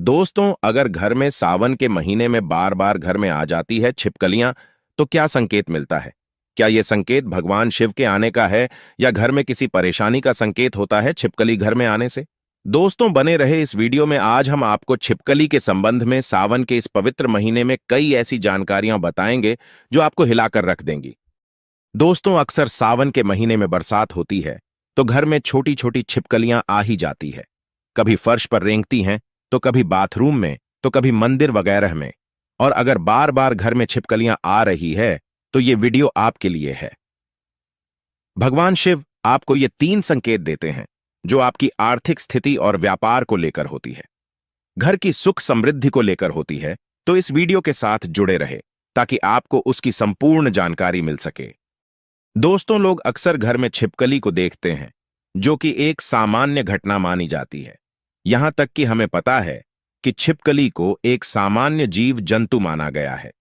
दोस्तों, अगर घर में सावन के महीने में बार बार घर में आ जाती है छिपकलियां, तो क्या संकेत मिलता है? क्या यह संकेत भगवान शिव के आने का है या घर में किसी परेशानी का संकेत होता है छिपकली घर में आने से? दोस्तों, बने रहे इस वीडियो में। आज हम आपको छिपकली के संबंध में सावन के इस पवित्र महीने में कई ऐसी जानकारियां बताएंगे जो आपको हिलाकर रख देंगी। दोस्तों, अक्सर सावन के महीने में बरसात होती है तो घर में छोटी छोटी छिपकलियां आ ही जाती है। कभी फर्श पर रेंगती हैं, तो कभी बाथरूम में, तो कभी मंदिर वगैरह में। और अगर बार बार घर में छिपकलियां आ रही है तो ये वीडियो आपके लिए है। भगवान शिव आपको ये 3 संकेत देते हैं जो आपकी आर्थिक स्थिति और व्यापार को लेकर होती है, घर की सुख समृद्धि को लेकर होती है। तो इस वीडियो के साथ जुड़े रहे ताकि आपको उसकी संपूर्ण जानकारी मिल सके। दोस्तों, लोग अक्सर घर में छिपकली को देखते हैं, जो कि एक सामान्य घटना मानी जाती है। यहां तक कि हमें पता है कि छिपकली को एक सामान्य जीव जंतु माना गया है।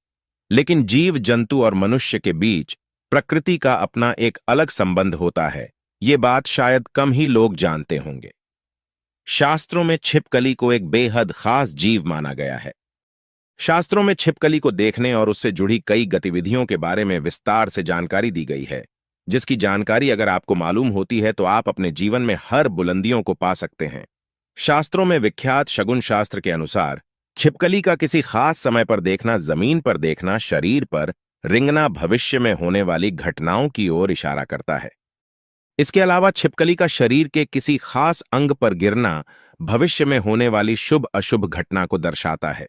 लेकिन जीव जंतु और मनुष्य के बीच प्रकृति का अपना एक अलग संबंध होता है। ये बात शायद कम ही लोग जानते होंगे। शास्त्रों में छिपकली को एक बेहद खास जीव माना गया है। शास्त्रों में छिपकली को देखने और उससे जुड़ी कई गतिविधियों के बारे में विस्तार से जानकारी दी गई है, जिसकी जानकारी अगर आपको मालूम होती है तो आप अपने जीवन में हर बुलंदियों को पा सकते हैं। शास्त्रों में विख्यात शगुन शास्त्र के अनुसार छिपकली का किसी खास समय पर देखना, जमीन पर देखना, शरीर पर रिंगना भविष्य में होने वाली घटनाओं की ओर इशारा करता है। इसके अलावा छिपकली का शरीर के किसी खास अंग पर गिरना भविष्य में होने वाली शुभ अशुभ घटना को दर्शाता है।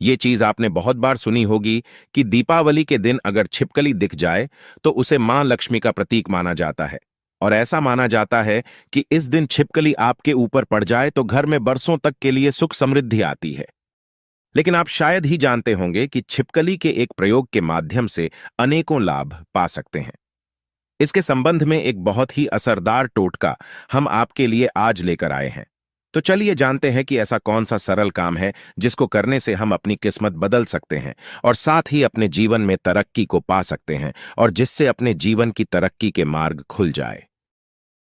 ये चीज आपने बहुत बार सुनी होगी कि दीपावली के दिन अगर छिपकली दिख जाए तो उसे मां लक्ष्मी का प्रतीक माना जाता है। और ऐसा माना जाता है कि इस दिन छिपकली आपके ऊपर पड़ जाए तो घर में बरसों तक के लिए सुख समृद्धि आती है। लेकिन आप शायद ही जानते होंगे कि छिपकली के एक प्रयोग के माध्यम से अनेकों लाभ पा सकते हैं। इसके संबंध में एक बहुत ही असरदार टोटका हम आपके लिए आज लेकर आए हैं। तो चलिए जानते हैं कि ऐसा कौन सा सरल काम है जिसको करने से हम अपनी किस्मत बदल सकते हैं और साथ ही अपने जीवन में तरक्की को पा सकते हैं और जिससे अपने जीवन की तरक्की के मार्ग खुल जाए।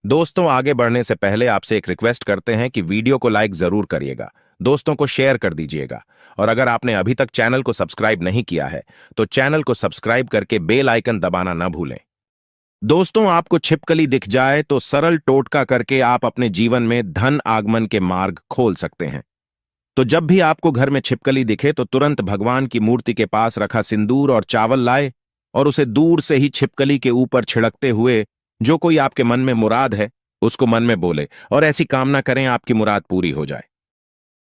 दोस्तों, आगे बढ़ने से पहले आपसे एक रिक्वेस्ट करते हैं कि वीडियो को लाइक जरूर करिएगा, दोस्तों को शेयर कर दीजिएगा और अगर आपने अभी तक चैनल को सब्सक्राइब नहीं किया है तो चैनल को सब्सक्राइब करके बेल आइकन दबाना न भूलें। दोस्तों, आपको छिपकली दिख जाए तो सरल टोटका करके आप अपने जीवन में धन आगमन के मार्ग खोल सकते हैं। तो जब भी आपको घर में छिपकली दिखे तो तुरंत भगवान की मूर्ति के पास रखा सिंदूर और चावल लाए और उसे दूर से ही छिपकली के ऊपर छिड़कते हुए जो कोई आपके मन में मुराद है उसको मन में बोले और ऐसी कामना करें आपकी मुराद पूरी हो जाए।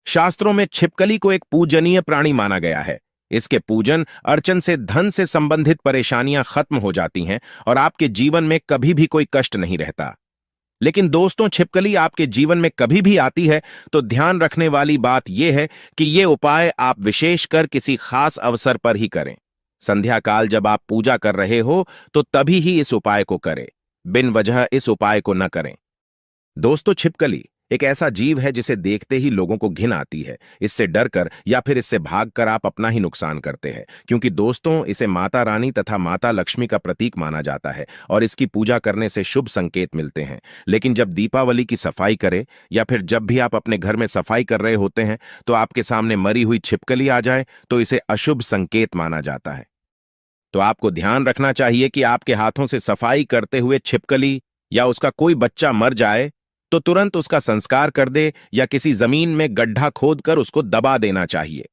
शास्त्रों में छिपकली को एक पूजनीय प्राणी माना गया है। इसके पूजन अर्चन से धन से संबंधित परेशानियां खत्म हो जाती हैं और आपके जीवन में कभी भी कोई कष्ट नहीं रहता। लेकिन दोस्तों, छिपकली आपके जीवन में कभी भी आती है तो ध्यान रखने वाली बात यह है कि ये उपाय आप विशेषकर किसी खास अवसर पर ही करें। संध्या काल जब आप पूजा कर रहे हो तो तभी ही इस उपाय को करें, बिन वजह इस उपाय को न करें। दोस्तों, छिपकली एक ऐसा जीव है जिसे देखते ही लोगों को घिन आती है। इससे डरकर या फिर इससे भागकर आप अपना ही नुकसान करते हैं, क्योंकि दोस्तों, इसे माता रानी तथा माता लक्ष्मी का प्रतीक माना जाता है और इसकी पूजा करने से शुभ संकेत मिलते हैं। लेकिन जब दीपावली की सफाई करें या फिर जब भी आप अपने घर में सफाई कर रहे होते हैं तो आपके सामने मरी हुई छिपकली आ जाए तो इसे अशुभ संकेत माना जाता है। तो आपको ध्यान रखना चाहिए कि आपके हाथों से सफाई करते हुए छिपकली या उसका कोई बच्चा मर जाए तो तुरंत उसका संस्कार कर दे या किसी जमीन में गड्ढा खोदकर उसको दबा देना चाहिए।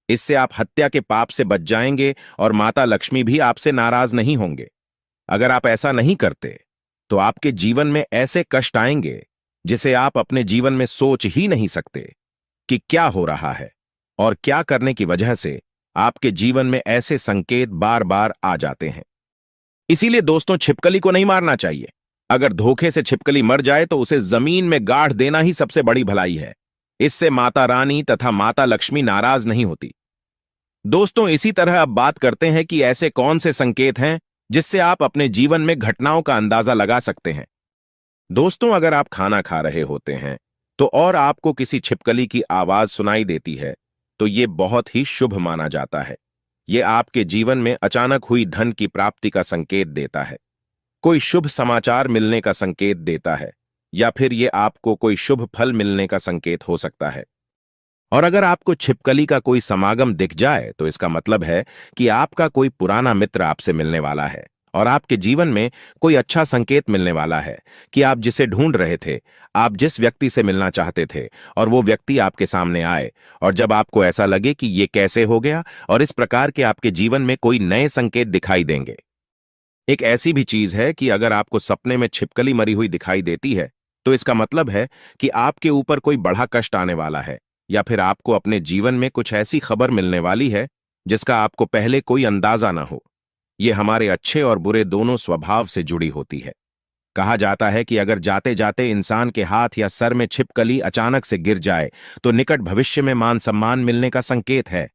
इससे आप हत्या के पाप से बच जाएंगे और माता लक्ष्मी भी आपसे नाराज नहीं होंगे। अगर आप ऐसा नहीं करते तो आपके जीवन में ऐसे कष्ट आएंगे जिसे आप अपने जीवन में सोच ही नहीं सकते कि क्या हो रहा है और क्या करने की वजह से आपके जीवन में ऐसे संकेत बार बार आ जाते हैं। इसीलिए दोस्तों, छिपकली को नहीं मारना चाहिए। अगर धोखे से छिपकली मर जाए तो उसे जमीन में गाड़ देना ही सबसे बड़ी भलाई है। इससे माता रानी तथा माता लक्ष्मी नाराज नहीं होती। दोस्तों, इसी तरह अब बात करते हैं कि ऐसे कौन से संकेत हैं जिससे आप अपने जीवन में घटनाओं का अंदाजा लगा सकते हैं। दोस्तों, अगर आप खाना खा रहे होते हैं तो और आपको किसी छिपकली की आवाज सुनाई देती है तो यह बहुत ही शुभ माना जाता है। यह आपके जीवन में अचानक हुई धन की प्राप्ति का संकेत देता है, कोई शुभ समाचार मिलने का संकेत देता है या फिर यह आपको कोई शुभ फल मिलने का संकेत हो सकता है। और अगर आपको छिपकली का कोई समागम दिख जाए तो इसका मतलब है कि आपका कोई पुराना मित्र आपसे मिलने वाला है और आपके जीवन में कोई अच्छा संकेत मिलने वाला है कि आप जिसे ढूंढ रहे थे, आप जिस व्यक्ति से मिलना चाहते थे, और वो व्यक्ति आपके सामने आए। और जब आपको ऐसा लगे कि ये कैसे हो गया, और इस प्रकार के आपके जीवन में कोई नए संकेत दिखाई देंगे। एक ऐसी भी चीज है कि अगर आपको सपने में छिपकली मरी हुई दिखाई देती है तो इसका मतलब है कि आपके ऊपर कोई बड़ा कष्ट आने वाला है, या फिर आपको अपने जीवन में कुछ ऐसी खबर मिलने वाली है जिसका आपको पहले कोई अंदाजा ना हो। ये हमारे अच्छे और बुरे दोनों स्वभाव से जुड़ी होती है। कहा जाता है कि अगर जाते जाते इंसान के हाथ या सर में छिपकली अचानक से गिर जाए तो निकट भविष्य में मान सम्मान मिलने का संकेत है।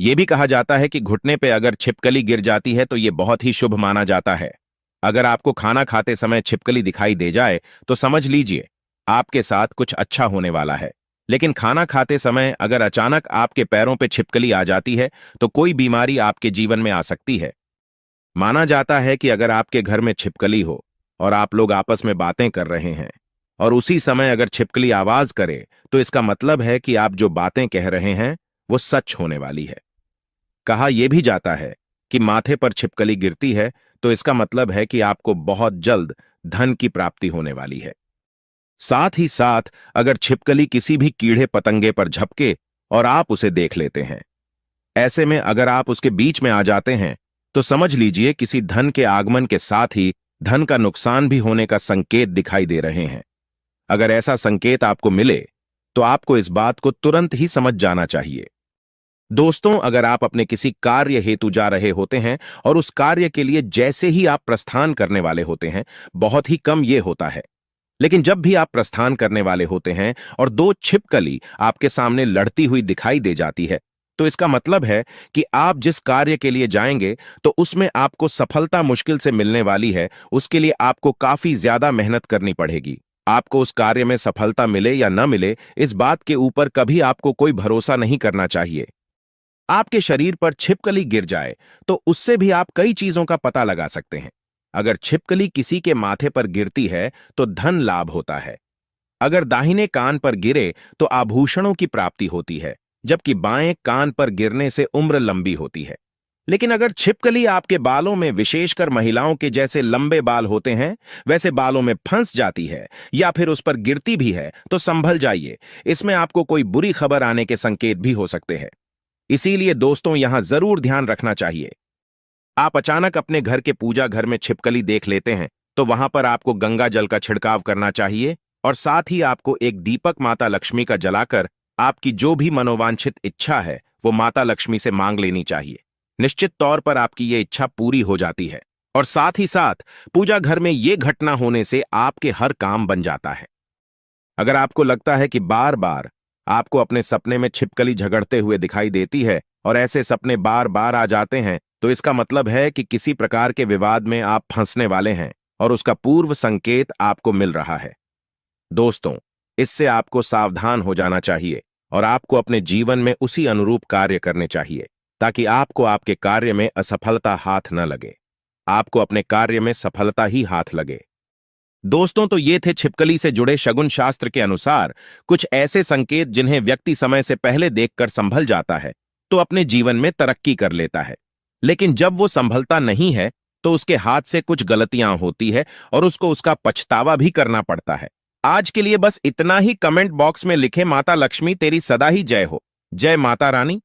यह भी कहा जाता है कि घुटने पे अगर छिपकली गिर जाती है तो यह बहुत ही शुभ माना जाता है। अगर आपको खाना खाते समय छिपकली दिखाई दे जाए तो समझ लीजिए आपके साथ कुछ अच्छा होने वाला है। लेकिन खाना खाते समय अगर अचानक आपके पैरों पे छिपकली आ जाती है तो कोई बीमारी आपके जीवन में आ सकती है। माना जाता है कि अगर आपके घर में छिपकली हो और आप लोग आपस में बातें कर रहे हैं और उसी समय अगर छिपकली आवाज करे तो इसका मतलब है कि आप जो बातें कह रहे हैं वो सच होने वाली है। कहा यह भी जाता है कि माथे पर छिपकली गिरती है तो इसका मतलब है कि आपको बहुत जल्द धन की प्राप्ति होने वाली है। साथ ही साथ अगर छिपकली किसी भी कीड़े पतंगे पर झपके और आप उसे देख लेते हैं, ऐसे में अगर आप उसके बीच में आ जाते हैं तो समझ लीजिए किसी धन के आगमन के साथ ही धन का नुकसान भी होने का संकेत दिखाई दे रहे हैं। अगर ऐसा संकेत आपको मिले तो आपको इस बात को तुरंत ही समझ जाना चाहिए। दोस्तों, अगर आप अपने किसी कार्य हेतु जा रहे होते हैं और उस कार्य के लिए जैसे ही आप प्रस्थान करने वाले होते हैं, बहुत ही कम ये होता है, लेकिन जब भी आप प्रस्थान करने वाले होते हैं और दो छिपकली आपके सामने लड़ती हुई दिखाई दे जाती है तो इसका मतलब है कि आप जिस कार्य के लिए जाएंगे तो उसमें आपको सफलता मुश्किल से मिलने वाली है। उसके लिए आपको काफी ज्यादा मेहनत करनी पड़ेगी। आपको उस कार्य में सफलता मिले या न मिले, इस बात के ऊपर कभी आपको कोई भरोसा नहीं करना चाहिए। आपके शरीर पर छिपकली गिर जाए तो उससे भी आप कई चीजों का पता लगा सकते हैं। अगर छिपकली किसी के माथे पर गिरती है तो धन लाभ होता है। अगर दाहिने कान पर गिरे तो आभूषणों की प्राप्ति होती है, जबकि बाएं कान पर गिरने से उम्र लंबी होती है। लेकिन अगर छिपकली आपके बालों में, विशेषकर महिलाओं के जैसे लंबे बाल होते हैं वैसे बालों में फंस जाती है या फिर उस पर गिरती भी है तो संभल जाइए, इसमें आपको कोई बुरी खबर आने के संकेत भी हो सकते हैं। इसीलिए दोस्तों, यहां जरूर ध्यान रखना चाहिए। आप अचानक अपने घर के पूजा घर में छिपकली देख लेते हैं तो वहां पर आपको गंगा जल का छिड़काव करना चाहिए और साथ ही आपको एक दीपक माता लक्ष्मी का जलाकर आपकी जो भी मनोवांछित इच्छा है वो माता लक्ष्मी से मांग लेनी चाहिए। निश्चित तौर पर आपकी ये इच्छा पूरी हो जाती है और साथ ही साथ पूजा घर में ये घटना होने से आपके हर काम बन जाता है। अगर आपको लगता है कि बार बार आपको अपने सपने में छिपकली झगड़ते हुए दिखाई देती है और ऐसे सपने बार बार आ जाते हैं तो इसका मतलब है कि किसी प्रकार के विवाद में आप फंसने वाले हैं और उसका पूर्व संकेत आपको मिल रहा है। दोस्तों, इससे आपको सावधान हो जाना चाहिए और आपको अपने जीवन में उसी अनुरूप कार्य करने चाहिए ताकि आपको आपके कार्य में असफलता हाथ न लगे, आपको अपने कार्य में सफलता ही हाथ लगे। दोस्तों, तो ये थे छिपकली से जुड़े शगुन शास्त्र के अनुसार कुछ ऐसे संकेत जिन्हें व्यक्ति समय से पहले देखकर संभल जाता है तो अपने जीवन में तरक्की कर लेता है। लेकिन जब वो संभलता नहीं है तो उसके हाथ से कुछ गलतियां होती है और उसको उसका पछतावा भी करना पड़ता है। आज के लिए बस इतना ही। कमेंट बॉक्स में लिखे माता लक्ष्मी तेरी सदा ही जय हो। जय माता रानी।